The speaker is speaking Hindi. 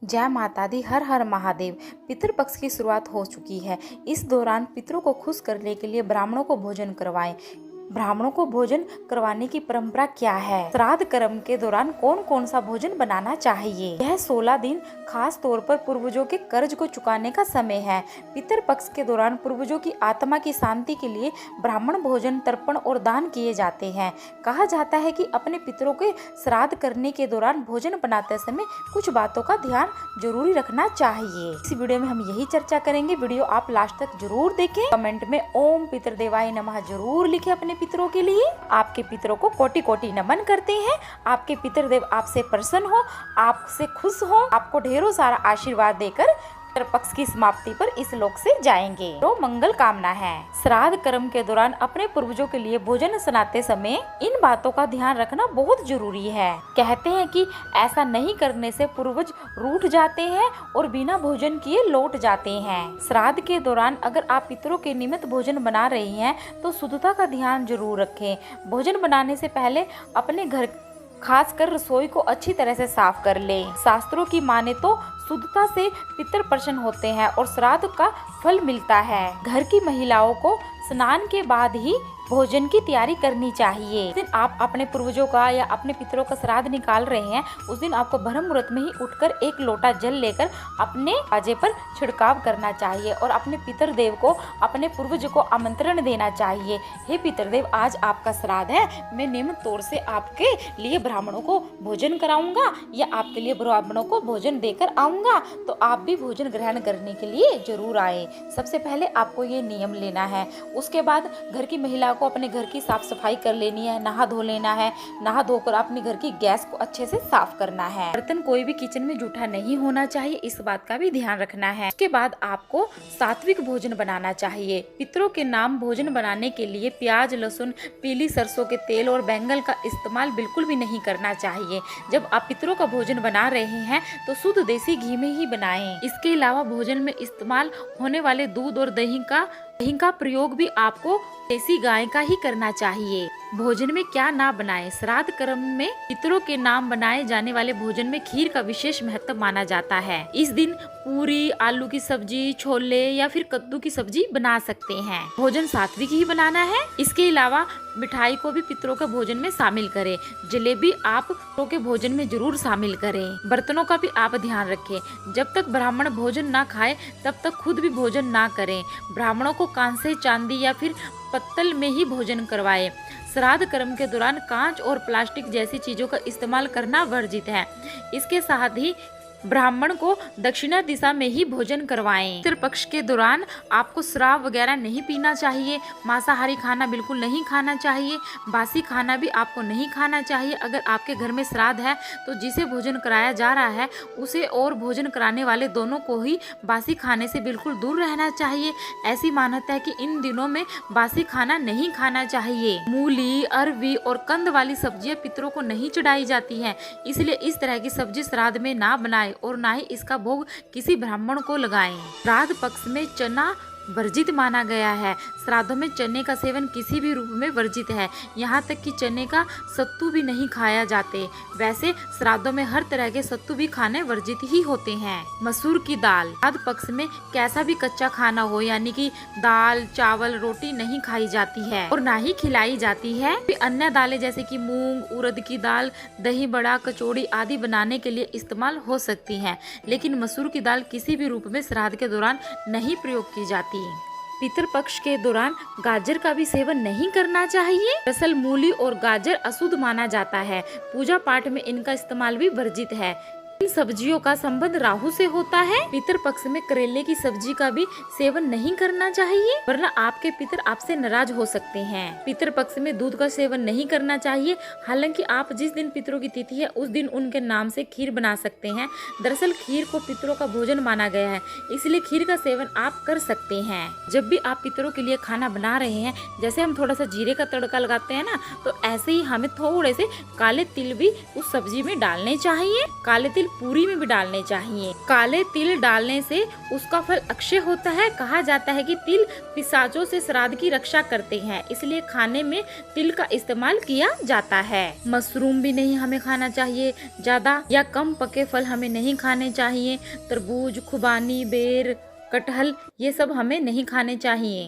जय माता दी, हर हर महादेव। पितृपक्ष की शुरुआत हो चुकी है। इस दौरान पितरों को खुश करने के लिए ब्राह्मणों को भोजन करवाएं। ब्राह्मणों को भोजन करवाने की परंपरा क्या है? श्राद्ध कर्म के दौरान कौन कौन सा भोजन बनाना चाहिए? यह 16 दिन खास तौर पर पूर्वजों के कर्ज को चुकाने का समय है। पितृपक्ष के दौरान पूर्वजों की आत्मा की शांति के लिए ब्राह्मण भोजन, तर्पण और दान किए जाते हैं। कहा जाता है कि अपने पितरों के श्राद्ध करने के दौरान भोजन बनाते समय कुछ बातों का ध्यान जरूरी रखना चाहिए। इस वीडियो में हम यही चर्चा करेंगे। वीडियो आप लास्ट तक जरूर देखें। कमेंट में ओम पितृदेवाय नमः जरूर लिखें अपने पितरों के लिए। आपके पितरों को कोटि कोटि नमन करते हैं। आपके पितृदेव आपसे प्रसन्न हो, आपसे खुश हो, आपको ढेरों सारा आशीर्वाद देकर पितृपक्ष की समाप्ति पर इस लोक से जाएंगे। तो मंगल कामना है। श्राद्ध कर्म के दौरान अपने पूर्वजों के लिए भोजन बनाते समय इन बातों का ध्यान रखना बहुत जरूरी है। कहते हैं कि ऐसा नहीं करने से पूर्वज रूठ जाते हैं और बिना भोजन किए लौट जाते हैं। श्राद्ध के दौरान अगर आप पितरों के निमित्त भोजन बना रहे हैं तो शुद्धता का ध्यान जरूर रखें। भोजन बनाने से पहले अपने घर खासकर रसोई को अच्छी तरह से साफ कर लें। शास्त्रों की माने तो शुद्धता से पितर प्रसन्न होते हैं और श्राद्ध का फल मिलता है। घर की महिलाओं को स्नान के बाद ही भोजन की तैयारी करनी चाहिए। जिस दिन आप अपने पूर्वजों का या अपने पितरों का श्राद्ध निकाल रहे हैं, उस दिन आपको ब्रह्म मुहूर्त में ही उठकर एक लोटा जल लेकर अपने बाजे पर छिड़काव करना चाहिए और अपने पितर देव को, अपने पूर्वज को आमंत्रण देना चाहिए। हे पितरदेव, आज आपका श्राद्ध है, मैं नियमित तौर से आपके लिए ब्राह्मणों को भोजन कराऊंगा या आपके लिए ब्राह्मणों को भोजन देकर आऊंगा, तो आप भी भोजन ग्रहण करने के लिए जरूर आए। सबसे पहले आपको ये नियम लेना है। उसके बाद घर की महिला को अपने घर की साफ सफाई कर लेनी है, नहा धो लेना है। नहा धोकर अपने घर की गैस को अच्छे से साफ करना है। बर्तन कोई भी किचन में जूठा नहीं होना चाहिए, इस बात का भी ध्यान रखना है। उसके बाद आपको सात्विक भोजन बनाना चाहिए। पितरों के नाम भोजन बनाने के लिए प्याज, लहसुन, पीली सरसों के तेल और बैंगन का इस्तेमाल बिल्कुल भी नहीं करना चाहिए। जब आप पितरों का भोजन बना रहे हैं तो शुद्ध देसी घी में ही बनाएं। इसके अलावा भोजन में इस्तेमाल होने वाले दूध और दही का प्रयोग भी आपको देसी गाय का ही करना चाहिए। भोजन में क्या ना बनाएं? श्राद्ध कर्म में पितरों के नाम बनाए जाने वाले भोजन में खीर का विशेष महत्व माना जाता है। इस दिन पूरी, आलू की सब्जी, छोले या फिर कद्दू की सब्जी बना सकते हैं। भोजन सात्विक ही बनाना है। इसके अलावा मिठाई को भी पितरों के भोजन में शामिल करें। जलेबी आप पितरों के भोजन में जरूर शामिल करें। बर्तनों का भी आप ध्यान रखें। जब तक ब्राह्मण भोजन ना खाए तब तक खुद भी भोजन ना करें। ब्राह्मणों को कांसे, चांदी या फिर पत्तल में ही भोजन करवाएं। श्राद्ध कर्म के दौरान कांच और प्लास्टिक जैसी चीजों का इस्तेमाल करना वर्जित है। इसके साथ ही ब्राह्मण को दक्षिणा दिशा में ही भोजन करवाएं। पितृपक्ष के दौरान आपको शराब वगैरह नहीं पीना चाहिए। मांसाहारी खाना बिल्कुल नहीं खाना चाहिए। बासी खाना भी आपको नहीं खाना चाहिए। अगर आपके घर में श्राद्ध है तो जिसे भोजन कराया जा रहा है उसे और भोजन कराने वाले दोनों को ही बासी खाने से बिल्कुल दूर रहना चाहिए। ऐसी मान्यता है कि इन दिनों में बासी खाना नहीं खाना चाहिए। मूली, अरवी और कंद वाली सब्जियां पितरों को नहीं चढ़ाई जाती हैं, इसलिए इस तरह की सब्जी श्राद्ध में ना बनाए और ना ही इसका भोग किसी ब्राह्मण को लगाएं। श्राद्ध पक्ष में चना वर्जित माना गया है। श्राद्धों में चने का सेवन किसी भी रूप में वर्जित है। यहाँ तक कि चने का सत्तू भी नहीं खाया जाते। वैसे श्राद्धों में हर तरह के सत्तू भी खाने वर्जित ही होते हैं। मसूर की दाल श्राद्ध पक्ष में कैसा भी कच्चा खाना हो, यानी कि दाल, चावल, रोटी नहीं खाई जाती है और ना ही खिलाई जाती है। अन्य दालें जैसे कि मूंग, उड़द की दाल, दही बड़ा, कचौड़ी आदि बनाने के लिए इस्तेमाल हो सकती है, लेकिन मसूर की दाल किसी भी रूप में श्राद्ध के दौरान नहीं प्रयोग की जाती। पितृपक्ष के दौरान गाजर का भी सेवन नहीं करना चाहिए। दरअसल मूली और गाजर अशुद्ध माना जाता है। पूजा पाठ में इनका इस्तेमाल भी वर्जित है। इन सब्जियों का संबंध राहु से होता है। पितृपक्ष में करेले की सब्जी का भी सेवन नहीं करना चाहिए, वरना आपके पितर आपसे नाराज हो सकते हैं। पितृपक्ष में दूध का सेवन नहीं करना चाहिए। हालांकि आप जिस दिन पितरों की तिथि है उस दिन उनके नाम से खीर बना सकते हैं। दरअसल खीर को पितरों का भोजन माना गया है, इसलिए खीर का सेवन आप कर सकते हैं। जब भी आप पितरों के लिए खाना बना रहे हैं, जैसे हम थोड़ा सा जीरे का तड़का लगाते हैं ना, तो ऐसे ही हमें थोड़े से काले तिल भी उस सब्जी में डालने चाहिए। काले तिल पूरी में भी डालने चाहिए। काले तिल डालने से उसका फल अक्षय होता है। कहा जाता है कि तिल पिशाचों से श्राद्ध की रक्षा करते हैं, इसलिए खाने में तिल का इस्तेमाल किया जाता है। मशरूम भी नहीं हमें खाना चाहिए, ज्यादा या कम पके फल हमें नहीं खाने चाहिए। तरबूज, खुबानी, बेर, कटहल ये सब हमें नहीं खाने चाहिए।